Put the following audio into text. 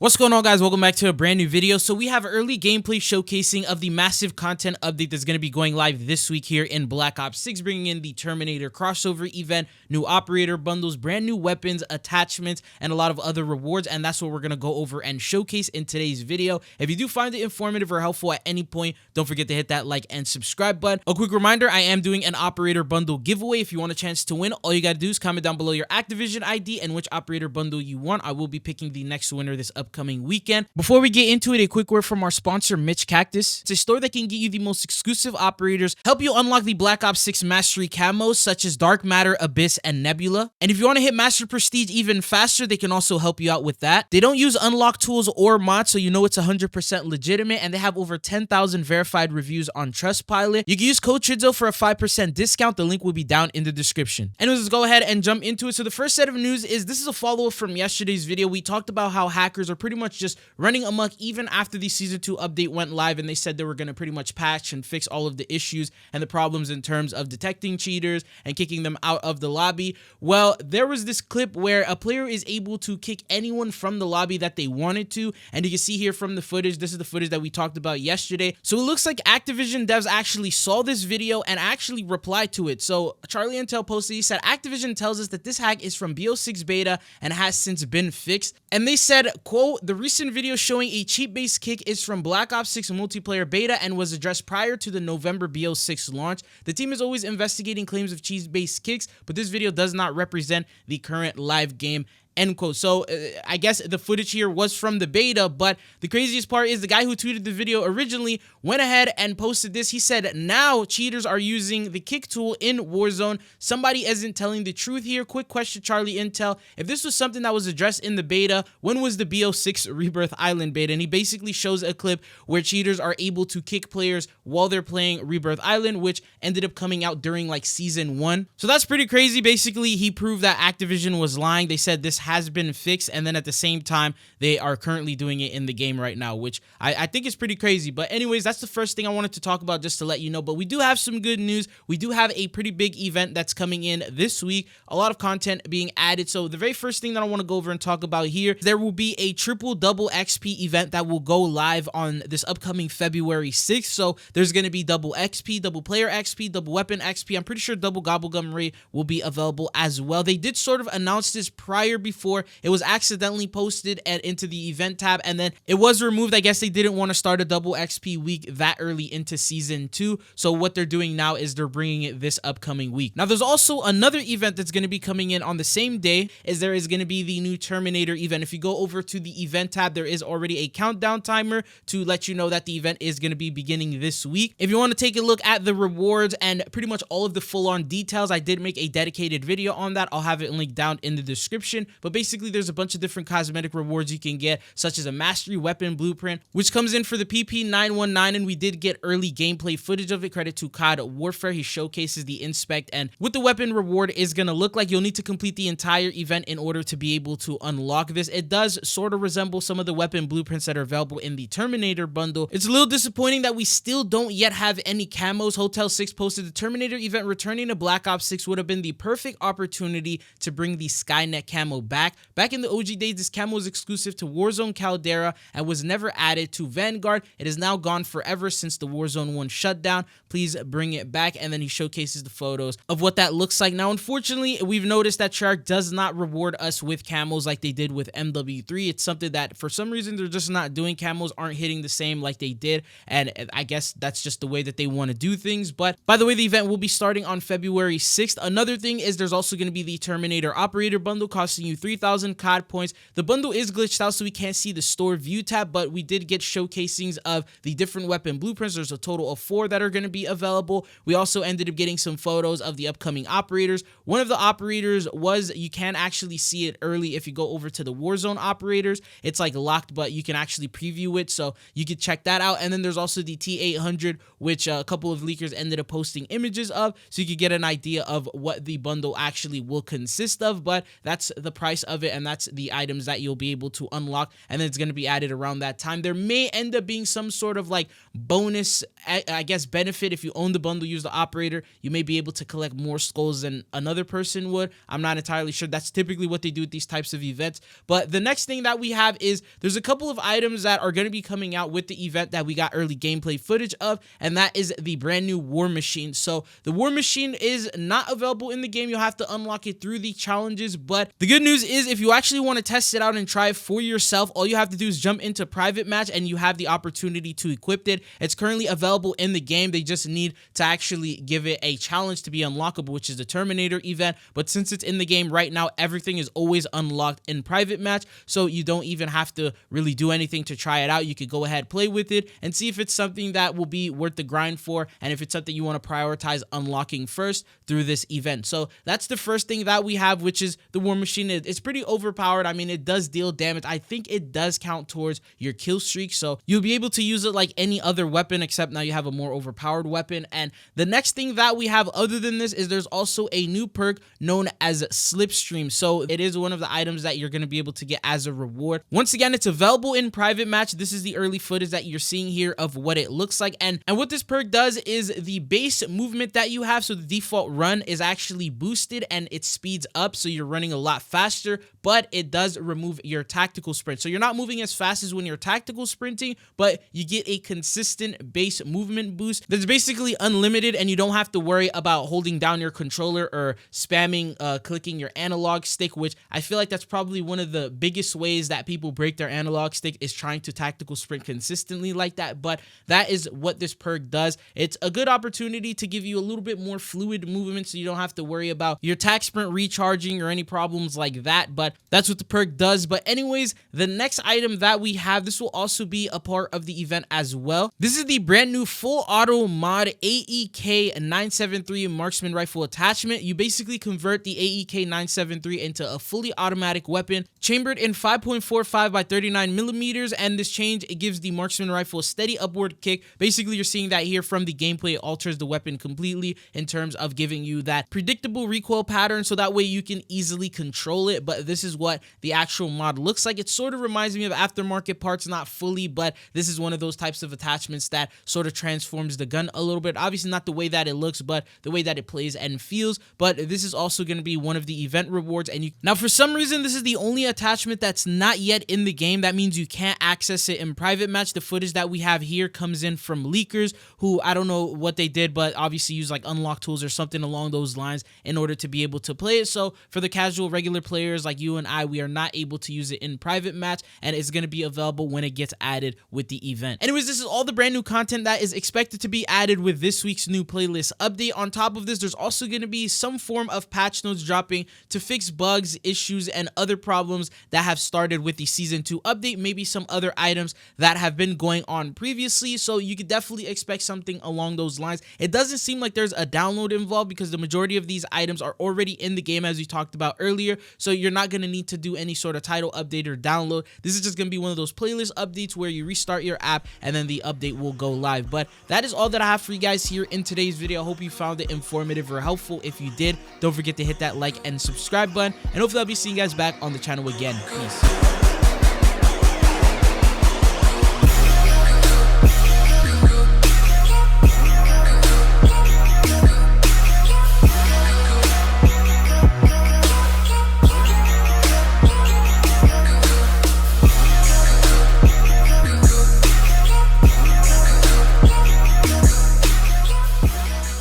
What's going on, guys? Welcome back to a brand new video. So we have early gameplay showcasing of the massive content update that's going to be going live this week here in Black Ops 6, bringing in the Terminator crossover event, new operator bundles, brand new weapons, attachments, and a lot of other rewards. And that's what we're going to go over and showcase in today's video. If you do find it informative or helpful at any point, don't forget to hit that like and subscribe button. A quick reminder, I am doing an operator bundle giveaway. If you want a chance to win, all you got to do is comment down below your Activision ID and which operator bundle you want. I will be picking the next winner this upcoming weekend. Before we get into it, a quick word from our sponsor, Mitch Cactus. It's a store that can get you the most exclusive operators, help you unlock the Black Ops 6 mastery camos such as Dark Matter, Abyss, and Nebula. And if you want to hit Master Prestige even faster, they can also help you out with that. They don't use unlock tools or mods, so you know it's 100% legitimate, and they have over 10,000 verified reviews on Trustpilot. You can use code Chidzo for a 5% discount. The link will be down in the description. Anyways, let's go ahead and jump into it. So the first set of news is this is a follow-up from yesterday's video. We talked about how hackers are pretty much just running amok even after the Season 2 update went live, and they said they were going to pretty much patch and fix all of the issues and the problems in terms of detecting cheaters and kicking them out of the lobby. Well, there was this clip where a player is able to kick anyone from the lobby that they wanted to, and you can see here from the footage, this is the footage that we talked about yesterday. So it looks like Activision devs actually saw this video and actually replied to it. So Charlie Intel posted, he said, Activision tells us that this hack is from BO6 beta and has since been fixed. And they said, quote, the recent video showing a cheat-based kick is from Black Ops 6 multiplayer beta and was addressed prior to the November BO6 launch. The team is always investigating claims of cheat-based kicks, but this video does not represent the current live game. End quote. So I guess the footage here was from the beta, but the craziest part is the guy who tweeted the video originally went ahead and posted this. He said, now cheaters are using the kick tool in Warzone. Somebody isn't telling the truth here. Quick question, Charlie Intel. If this was something that was addressed in the beta, when was the BO6 Rebirth Island beta? And he basically shows a clip where cheaters are able to kick players while they're playing Rebirth Island, which ended up coming out during like Season 1. So that's pretty crazy. Basically, he proved that Activision was lying. They said this has been fixed, and then at the same time they are currently doing it in the game right now, which I think is pretty crazy. But anyways, that's the first thing I wanted to talk about, just to let you know. But we do have some good news. We do have a pretty big event that's coming in this week, a lot of content being added. So the very first thing that I want to go over and talk about here, there will be a triple double XP event that will go live on this upcoming February 6th. So there's going to be double XP, double player XP, double weapon XP. I'm pretty sure double gobblegum rate will be available as well. They did sort of announce this prior, before it was accidentally posted into the event tab, and then it was removed. I guess they didn't want to start a double XP week that early into Season 2. So what they're doing now is they're bringing it this upcoming week. Now there's also another event that's going to be coming in on the same day, as there is going to be the new Terminator event. If you go over to the event tab, there is already a countdown timer to let you know that the event is going to be beginning this week. If you want to take a look at the rewards and pretty much all of the full-on details, I did make a dedicated video on that. I'll have it linked down in the description. But basically, there's a bunch of different cosmetic rewards you can get, such as a mastery weapon blueprint, which comes in for the PP919, and we did get early gameplay footage of it. Credit to COD Warfare. He showcases the inspect and what the weapon reward is going to look like. You'll need to complete the entire event in order to be able to unlock this. It does sort of resemble some of the weapon blueprints that are available in the Terminator bundle. It's a little disappointing that we still don't yet have any camos. Hotel 6 posted the Terminator event returning to Black Ops 6 would have been the perfect opportunity to bring the Skynet camo back. Back in the OG days, this camo was exclusive to Warzone Caldera and was never added to Vanguard. It is now gone forever since the Warzone 1 shutdown. Please bring it back. And then he showcases the photos of what that looks like. Now, unfortunately, we've noticed that Treyarch does not reward us with camos like they did with MW3. It's something that for some reason they're just not doing. Camos aren't hitting the same like they did, and I guess that's just the way that they want to do things. But by the way, the event will be starting on February 6th. Another thing is there's also going to be the Terminator operator bundle costing you 3,000 COD points. The bundle is glitched out, so we can't see the store view tab, but we did get showcasings of the different weapon blueprints. There's a total of 4 that are going to be available. We also ended up getting some photos of the upcoming operators. One of the operators was, you can actually see it early if you go over to the Warzone operators. It's like locked, but you can actually preview it, so you can check that out. And then there's also the T800, which a couple of leakers ended up posting images of, so you can get an idea of what the bundle actually will consist of. But that's the price price of it, and that's the items that you'll be able to unlock, and then it's going to be added around that time. There may end up being some sort of like bonus, I guess, benefit. If you own the bundle, use the operator, you may be able to collect more skulls than another person would. I'm not entirely sure. That's typically what they do with these types of events. But the next thing that we have is there's a couple of items that are going to be coming out with the event that we got early gameplay footage of, and that is the brand new war machine. So the war machine is not available in the game. You'll have to unlock it through the challenges, but the good news is if you actually want to test it out and try it for yourself, all you have to do is jump into private match and you have the opportunity to equip it. It's currently available in the game. They just need to actually give it a challenge to be unlockable, which is the Terminator event. But since it's in the game right now, everything is always unlocked in private match, so you don't even have to really do anything to try it out. You could go ahead, play with it, and see if it's something that will be worth the grind for, and if it's something you want to prioritize unlocking first through this event. So that's the first thing that we have, which is the war machine. It's pretty overpowered. I mean, it does deal damage. I think it does count towards your kill streak, so you'll be able to use it like any other weapon, except now you have a more overpowered weapon. And the next thing that we have other than this is there's also a new perk known as Slipstream. So it is one of the items that you're going to be able to get as a reward. Once again, it's available in private match. This is the early footage that you're seeing here of what it looks like. And what this perk does is the base movement that you have, so the default run is actually boosted and it speeds up, so you're running a lot faster, but it does remove your tactical sprint. So you're not moving as fast as when you're tactical sprinting, but you get a consistent base movement boost that's basically unlimited, and you don't have to worry about holding down your controller or spamming clicking your analog stick, which I feel like that's probably one of the biggest ways that people break their analog stick, is trying to tactical sprint consistently like that. But that is what this perk does. It's a good opportunity to give you a little bit more fluid movement, so you don't have to worry about your tac sprint recharging or any problems like that. But that's what the perk does. But anyways, the next item that we have, this will also be a part of the event as well. This is the brand new full auto mod AEK 973 marksman rifle attachment. You basically convert the AEK 973 into a fully automatic weapon chambered in 5.45 by 39 millimeters, and this change, it gives the marksman rifle a steady upward kick. Basically, you're seeing that here from the gameplay. It alters the weapon completely in terms of giving you that predictable recoil pattern, so that way you can easily control it. But this is what the actual mod looks like. It sort of reminds me of aftermarket parts, not fully, but this is one of those types of attachments that sort of transforms the gun a little bit. Obviously not the way that it looks, but the way that it plays and feels. But this is also going to be one of the event rewards. And now for some reason, this is the only attachment that's not yet in the game. That means you can't access it in private match. The footage that we have here comes in from leakers who, I don't know what they did, but obviously use like unlock tools or something along those lines in order to be able to play it. So for the casual regular players like you and I, we are not able to use it in private match, and it's going to be available when it gets added with the event. Anyways, this is all the brand new content that is expected to be added with this week's new playlist update. On top of this, there's also going to be some form of patch notes dropping to fix bugs, issues, and other problems that have started with the season 2 update, maybe some other items that have been going on previously. So you could definitely expect something along those lines. It doesn't seem like there's a download involved because the majority of these items are already in the game, as we talked about earlier, so you're not going to need to do any sort of title update or download. This is just going to be one of those playlist updates where you restart your app and then the update will go live. But that is all that I have for you guys here in today's video. I hope you found it informative or helpful. If you did, don't forget to hit that like and subscribe button, and hopefully I'll be seeing you guys back on the channel again. Peace.